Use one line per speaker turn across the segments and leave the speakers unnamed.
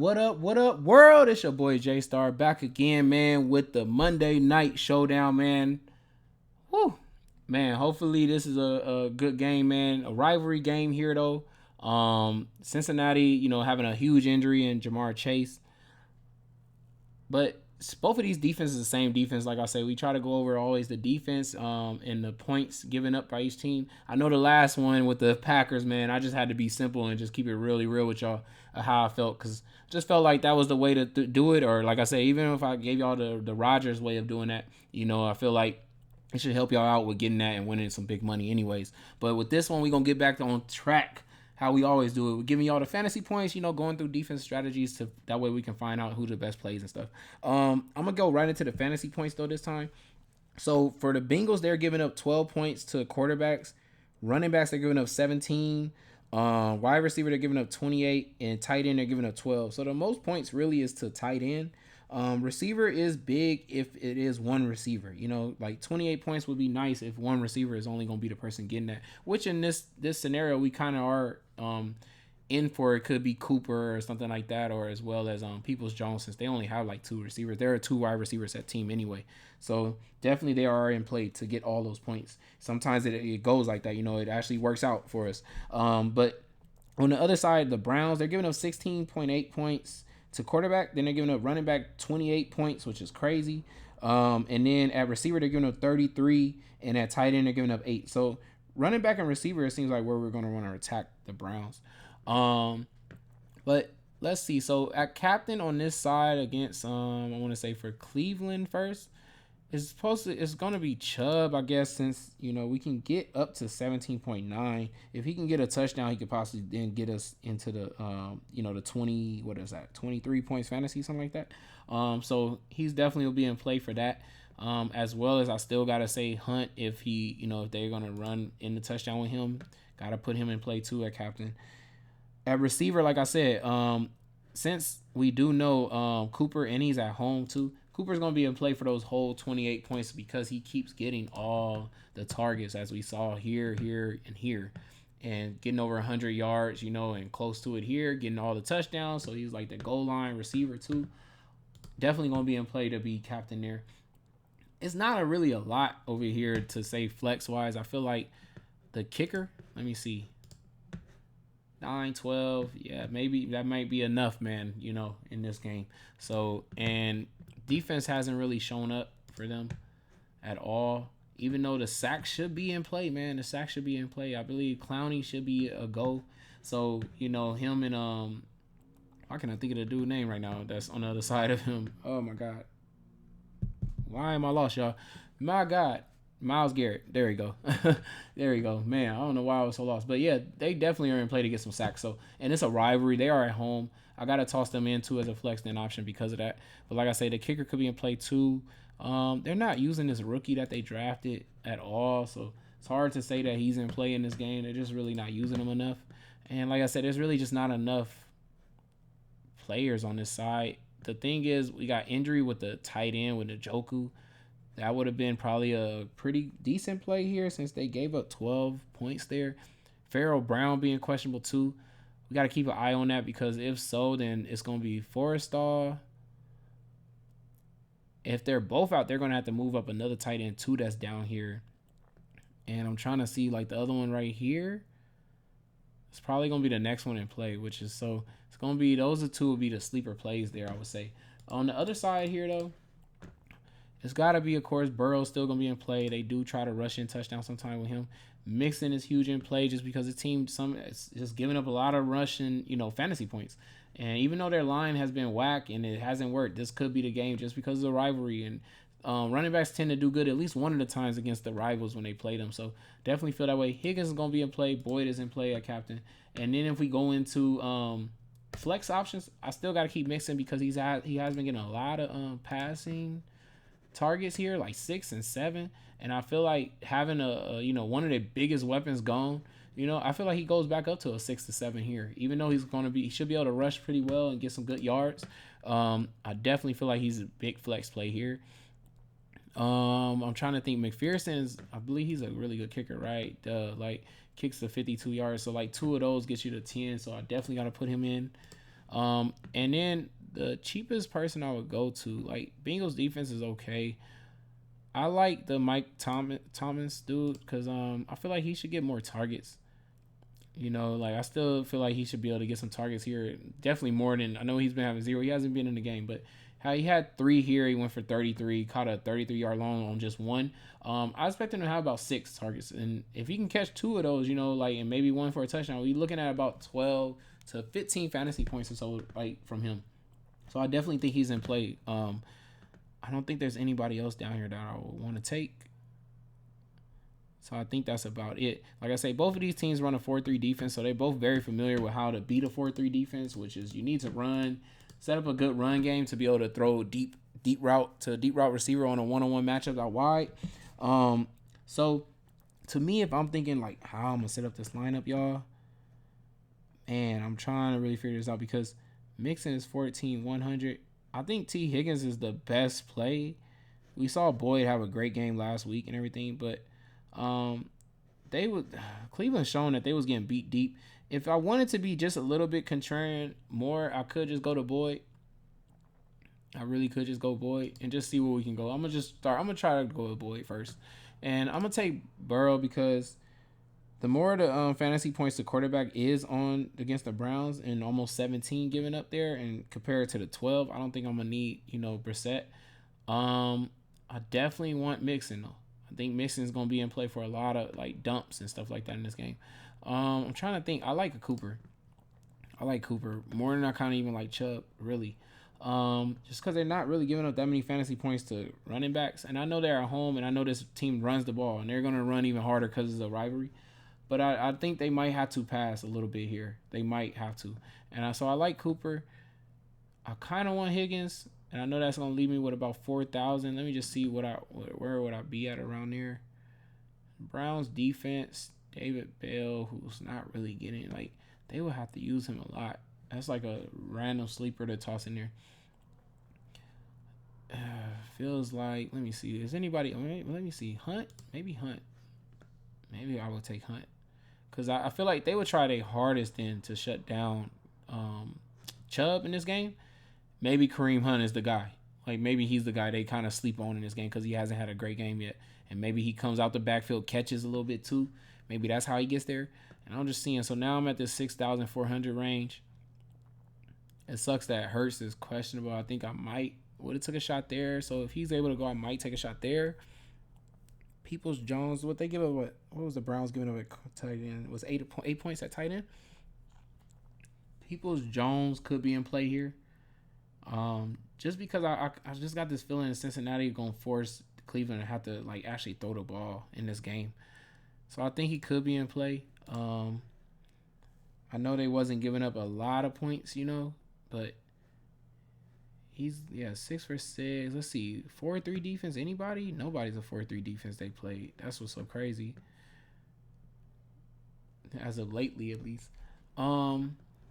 What up, world? It's your boy Jaystar back again, man, with the Monday night showdown, man. Woo, man. Hopefully this is a good game, man. A rivalry game here though. Cincinnati, having a huge injury in Jamar Chase, but both of these defenses the same defense. Like I say, we try to go over always the defense and the points given up by each team. I know the last one with the Packers, man, I just had to be simple and just keep it really real with y'all how I felt, because just felt like that was the way to do it. Or like I say, even if I gave y'all the Rodgers way of doing that, I feel like it should help y'all out with getting that and winning some big money anyways. But with this one, we're going to get back on track how we always do it. We're giving y'all the fantasy points, going through defense strategies to that way we can find out who the best plays and stuff. I'm gonna go right into the fantasy points though this time. So for the Bengals, they're giving up 12 points to quarterbacks. Running backs, they're giving up 17. Wide receiver, they're giving up 28, and tight end, they're giving up 12. So the most points really is to tight end. Receiver is big if it is one receiver. Like 28 points would be nice if one receiver is only going to be the person getting that. Which in this scenario, we kind of are in for. It could be Cooper or something like that, or as well as Peoples Jones, since they only have like two receivers. There are two wide receivers at team anyway. So definitely they are in play to get all those points. Sometimes it goes like that. It actually works out for us. But on the other side, the Browns, they're giving up 16.8 points to quarterback. Then they're giving up running back 28 points, which is crazy. And then at receiver, they're giving up 33. And at tight end, they're giving up 8. So running back and receiver, it seems like where we're going to want to attack the Browns. But let's see. So at captain on this side against, I want to say for Cleveland first, it's gonna be Chubb, I guess, since we can get up to 17.9. If he can get a touchdown, he could possibly then get us into the the 20, what is that, 23 points fantasy, something like that. So he's definitely will be in play for that. As well as I still gotta say Hunt, if he if they're gonna run in the touchdown with him, gotta put him in play too at captain. At receiver, like I said, since we do know Cooper and he's at home too, Cooper's going to be in play for those whole 28 points because he keeps getting all the targets, as we saw here, and here, and getting over 100 yards, and close to it here, getting all the touchdowns. So he's like the goal line receiver too. Definitely going to be in play to be captain there. It's not really a lot over here to say flex wise. I feel like the kicker, let me see, 9, 12, yeah, maybe that might be enough, man, in this game. So, and defense hasn't really shown up for them at all, even though the sack should be in play, man. The sack should be in play. I believe Clowney should be a go. So, him and why can't I think of the dude's name right now that's on the other side of him? Oh my god. Why am I lost, y'all? My god. Myles Garrett. There we go. There we go. Man, I don't know why I was so lost. But yeah, they definitely are in play to get some sacks. So, and it's a rivalry. They are at home. I got to toss them in too as a flex then option because of that. But like I say, the kicker could be in play too. They're not using this rookie that they drafted at all. So it's hard to say that he's in play in this game. They're just really not using him enough. And like I said, there's really just not enough players on this side. The thing is, we got injury with the tight end with Njoku. That would have been probably a pretty decent play here since they gave up 12 points there. Pharaoh Brown being questionable too. We got to keep an eye on that because if so, then it's going to be Forrestal. If they're both out, they're going to have to move up another tight end too that's down here. And I'm trying to see like the other one right here. It's probably going to be the next one in play, which is so it's going to be those two will be the sleeper plays there, I would say. On the other side here though, it's got to be, of course, Burrow's still going to be in play. They do try to rush in touchdown sometime with him. Mixon is huge in play just because the team is just giving up a lot of rushing, fantasy points. And even though their line has been whack and it hasn't worked, this could be the game just because of the rivalry. And running backs tend to do good at least one of the times against the rivals when they play them. So definitely feel that way. Higgins is going to be in play. Boyd is in play at captain. And then if we go into flex options, I still got to keep Mixon because he has been getting a lot of passing targets here, like 6 and 7, and I feel like having a one of the biggest weapons gone, I feel like he goes back up to a 6 to 7 here, even though he should be able to rush pretty well and get some good yards. I definitely feel like he's a big flex play here. I'm trying to think. McPherson's, I believe he's a really good kicker, right? Like kicks the 52 yards, so like 2 of those get you to 10, so I definitely got to put him in. And then the cheapest person I would go to, like, Bengals defense is okay. I like the Mike Thomas dude because I feel like he should get more targets. Like, I still feel like he should be able to get some targets here. Definitely more than, I know he's been having 0. He hasn't been in the game, but how he had 3 here. He went for 33, caught a 33-yard long on just one. I expect him to have about 6 targets, and if he can catch 2 of those, like, and maybe 1 for a touchdown, we're looking at about 12 to 15 fantasy points or so, like, from him. So I definitely think he's in play. I don't think there's anybody else down here that I would want to take. So I think that's about it. Like I say, both of these teams run a 4-3 defense, so they're both very familiar with how to beat a 4-3 defense, which is you need to set up a good run game to be able to throw deep route to a deep route receiver on a one-on-one matchup out wide. So to me, if I'm thinking like how I'm gonna set up this lineup, y'all, man, I'm trying to really figure this out because Mixon is 14,100. I think T. Higgins is the best play. We saw Boyd have a great game last week and everything, but Cleveland showing that they was getting beat deep. If I wanted to be just a little bit contrarian more, I could just go to Boyd. I really could just go Boyd and just see where we can go. I'm gonna try to go with Boyd first, and I'm gonna take Burrow because the more the fantasy points the quarterback is on against the Browns and almost 17 given up there, and compared to the 12, I don't think I'm gonna need Brissett. I definitely want Mixon though. I think Mixon's gonna be in play for a lot of like dumps and stuff like that in this game. I'm trying to think. I like Cooper more than I kind of even like Chubb, really. Just because they're not really giving up that many fantasy points to running backs, and I know they're at home, and I know this team runs the ball, and they're gonna run even harder because of the rivalry. But I think they might have to pass a little bit here. They might have to, and so I like Cooper. I kind of want Higgins. And I know that's gonna leave me with about 4,000. Let me just see where would I be at around there. Browns defense, David Bell, who's not really getting like they would have to use him a lot. That's like a random sleeper to toss in there. Feels like let me see. Is anybody? Let me see. Hunt, maybe Hunt. Maybe I would take Hunt because I feel like they would try their hardest then to shut down Chubb in this game. Maybe Kareem Hunt is the guy. Like, maybe he's the guy they kind of sleep on in this game because he hasn't had a great game yet. And maybe he comes out the backfield, catches a little bit too. Maybe that's how he gets there. And I'm just seeing. So now I'm at this 6,400 range. It sucks that Hurts is questionable. I think I would have took a shot there. So if he's able to go, I might take a shot there. Peoples-Jones, what they give up? What was the Browns giving up at tight end? It was 8 points at tight end. Peoples-Jones could be in play here. Just because I just got this feeling that Cincinnati is going to force Cleveland to have to like actually throw the ball in this game. So I think he could be in play. I know they wasn't giving up a lot of points, but he's 6 for 6. Let's see, 4-3 defense. Anybody? Nobody's a 4-3 defense they played. That's what's so crazy. As of lately, at least.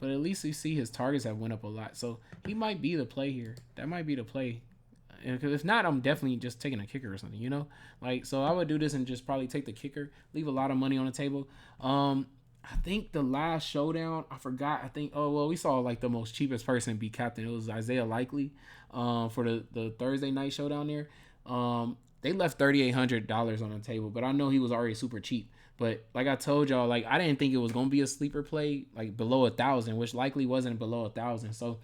But at least you see his targets have went up a lot. So he might be the play here. That might be the play. Because if not, I'm definitely just taking a kicker or something, Like, so I would do this and just probably take the kicker. Leave a lot of money on the table. I think the last showdown, I forgot. We saw like the most cheapest person be captain. It was Isaiah Likely for the Thursday night showdown there. They left $3,800 on the table. But I know he was already super cheap. But like I told y'all, like I didn't think it was gonna be a sleeper play like below 1,000, which likely wasn't below 1,000. So,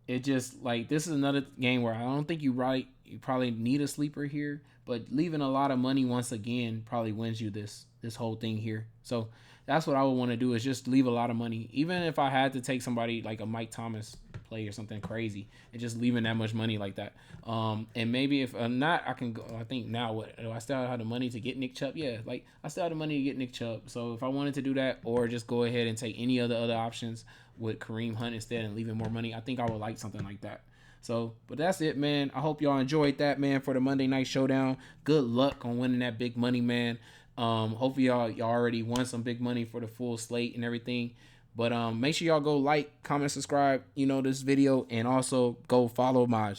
it just like this is another game where I don't think you probably need a sleeper here, but leaving a lot of money once again probably wins you this whole thing here. So that's what I would want to do is just leave a lot of money, even if I had to take somebody like a Mike Thomas play or something crazy and just leaving that much money like that. And maybe if not, I can go. I think now what do I still have the money to get Nick Chubb? Yeah, like I still have the money to get Nick Chubb. So if I wanted to do that, or just go ahead and take any other options with Kareem Hunt instead and leaving more money, I think I would like something like that. So, but that's it, man. I hope y'all enjoyed that, man, for the Monday Night Showdown. Good luck on winning that big money, man. Hopefully y'all already won some big money for the full slate and everything. But make sure y'all go like, comment, subscribe, this video, and also go follow my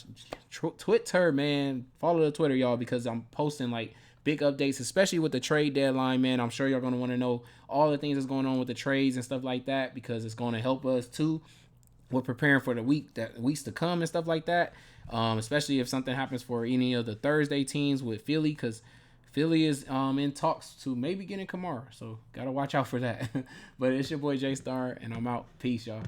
Twitter, man. Follow the Twitter, y'all, because I'm posting like big updates, especially with the trade deadline, man. I'm sure you're going to want to know all the things that's going on with the trades and stuff like that, because it's going to help us too. We're preparing for the weeks to come and stuff like that. Especially if something happens for any of the Thursday teams with Philly, because Philly is in talks to maybe getting Kamara, so gotta watch out for that. But it's your boy Jaystar, and I'm out. Peace, y'all.